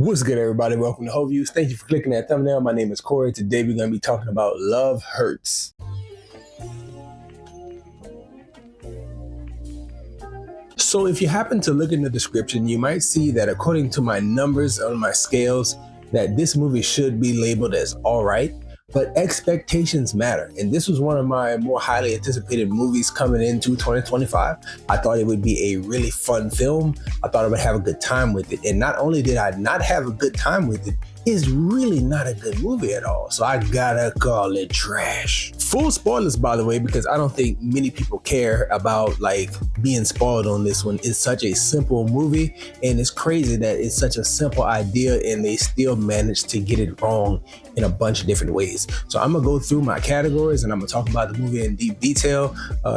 What's good, everybody? Welcome to Whole Views. Thank you for clicking that thumbnail. My name is Corey. Today we're going to be talking about Love Hurts. So if you happen to look in the description, you might see that according to my numbers on my scales, that this movie should be labeled as all right, but expectations matter. And this was one of my more highly anticipated movies coming into 2025. I thought it would be a really fun film. I thought I would have a good time with it. And not only did I not have a good time with it, it's really not a good movie at all. So I gotta call it trash. Full spoilers, by the way, because I don't think many people care about being spoiled on this one. It's such a simple movie, and it's crazy that it's such a simple idea and they still managed to get it wrong in a bunch of different ways. So I'm gonna go through my categories and I'm gonna talk about the movie in deep detail,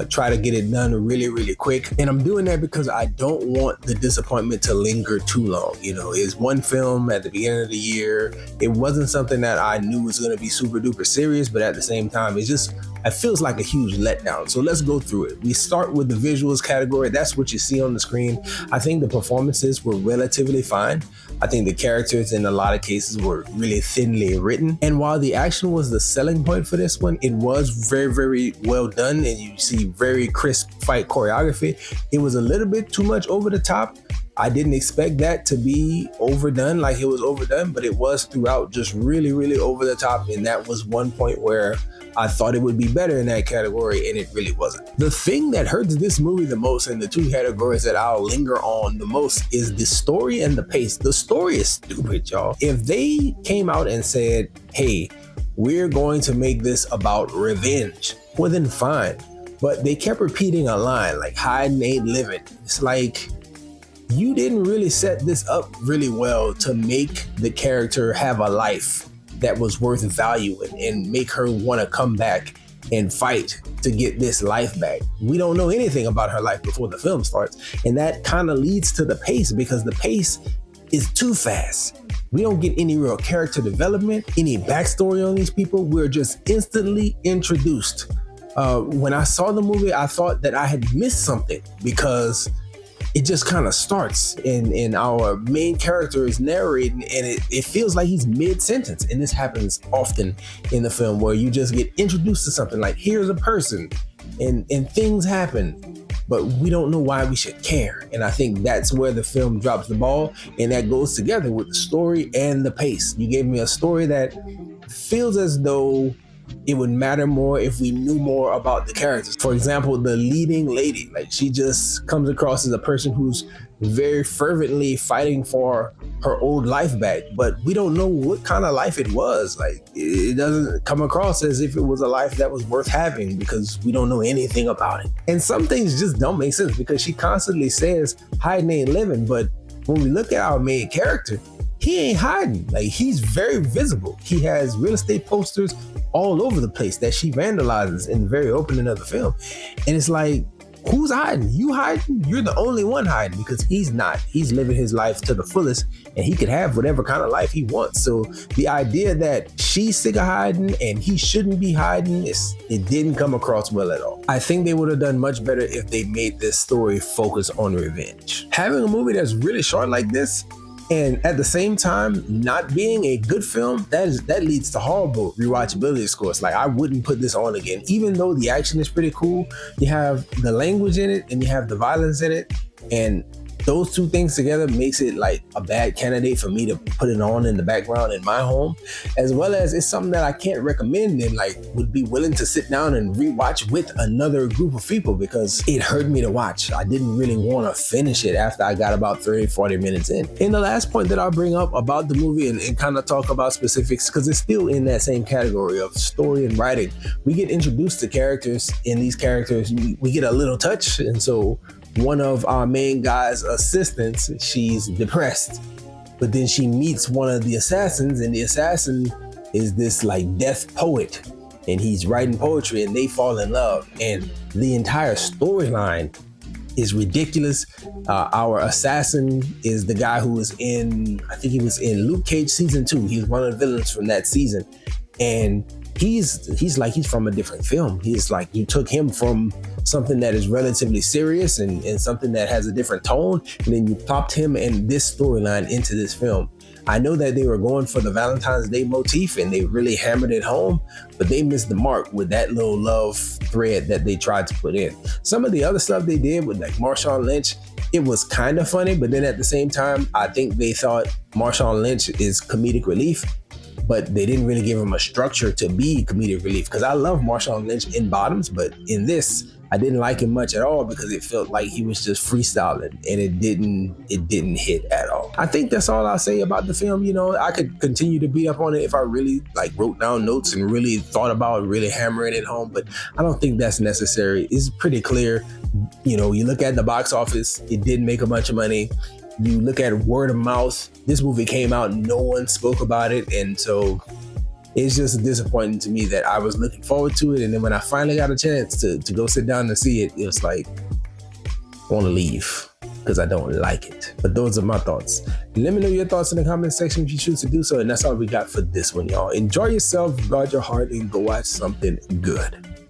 try to get it done really, really quick. And I'm doing that because I don't want the disappointment to linger too long. You know, it's one film at the beginning of the year. It wasn't something that I knew was gonna be super duper serious, but at the same time, it feels like a huge letdown. So let's go through it. We start with the visuals category. That's what you see on the screen. I think the performances were relatively fine. I think the characters in a lot of cases were really thinly written. And while the action was the selling point for this one, it was very, very well done. And you see very crisp fight choreography. It was a little bit too much over the top. I didn't expect that to be overdone like it was overdone, but it was throughout just really, really over the top. And that was one point where I thought it would be better in that category, and it really wasn't. The thing that hurts this movie the most, and the two categories that I'll linger on the most, is the story and the pace. The story is stupid, y'all. If they came out and said, hey, we're going to make this about revenge, well then fine. But they kept repeating a line like hiding ain't living. It's like, you didn't really set this up really well to make the character have a life that was worth valuing and make her want to come back and fight to get this life back. We don't know anything about her life before the film starts. And that kind of leads to the pace, because the pace is too fast. We don't get any real character development, any backstory on these people. We're just instantly introduced. When I saw the movie, I thought that I had missed something, because it just kind of starts and our main character is narrating, and it feels like he's mid-sentence. And this happens often in the film, where you just get introduced to something like, here's a person and things happen, but we don't know why we should care. And I think that's where the film drops the ball, and that goes together with the story and the pace. You gave me a story that feels as though it would matter more if we knew more about the characters. For example, the leading lady, she just comes across as a person who's very fervently fighting for her old life back, but we don't know what kind of life it was. It doesn't come across as if it was a life that was worth having, because we don't know anything about it. And some things just don't make sense, because she constantly says hiding ain't living, but when we look at our main character, he ain't hiding. He's very visible. He has real estate posters all over the place that she vandalizes in the very opening of the film. And it's like, who's hiding? You hiding? You're the only one hiding, because he's not. He's living his life to the fullest, and he could have whatever kind of life he wants. So the idea that she's sick of hiding and he shouldn't be hiding, it didn't come across well at all. I think they would have done much better if they made this story focus on revenge. Having a movie that's really short like this, and at the same time not being a good film, that leads to horrible rewatchability scores. I wouldn't put this on again, even though the action is pretty cool. You have the language in it and you have the violence in it, and those two things together makes it a bad candidate for me to put it on in the background in my home, as well as it's something that I can't recommend and would be willing to sit down and rewatch with another group of people, because it hurt me to watch. I didn't really want to finish it after I got about 30-40 minutes in. And the last point that I'll bring up about the movie and kind of talk about specifics, because it's still in that same category of story and writing, we get introduced to characters, and these characters, we get a little touch. And so one of our main guy's assistants, she's depressed, but then she meets one of the assassins, and the assassin is this death poet, and he's writing poetry, and they fall in love, and the entire storyline is ridiculous. Our assassin is the guy who was I think he was in Luke Cage season 2. He's one of the villains from that season, and he's from a different film. He's you took him from something that is relatively serious and something that has a different tone, and then you popped him and this storyline into this film. I know that they were going for the Valentine's Day motif and they really hammered it home, but they missed the mark with that little love thread that they tried to put in. Some of the other stuff they did with like Marshawn Lynch, it was kind of funny, but then at the same time, I think they thought Marshawn Lynch is comedic relief, but they didn't really give him a structure to be comedic relief. Because I love Marshawn Lynch in Bottoms, but in this, I didn't like him much at all because it felt like he was just freestyling and it didn't hit at all. I think that's all I'll say about the film. You know, I could continue to beat up on it if I really like wrote down notes and really thought about really hammering it home, but I don't think that's necessary. It's pretty clear. You know, you look at the box office, it didn't make a bunch of money. You look at word of mouth, this movie came out, no one spoke about it, and so it's just disappointing to me that I was looking forward to it, and then when I finally got a chance to go sit down and see it, it was like, I want to leave because I don't like it. But those are my thoughts. Let me know your thoughts in the comment section if you choose to do so, and that's all we got for this one, y'all. Enjoy yourself, guard your heart, and go watch something good.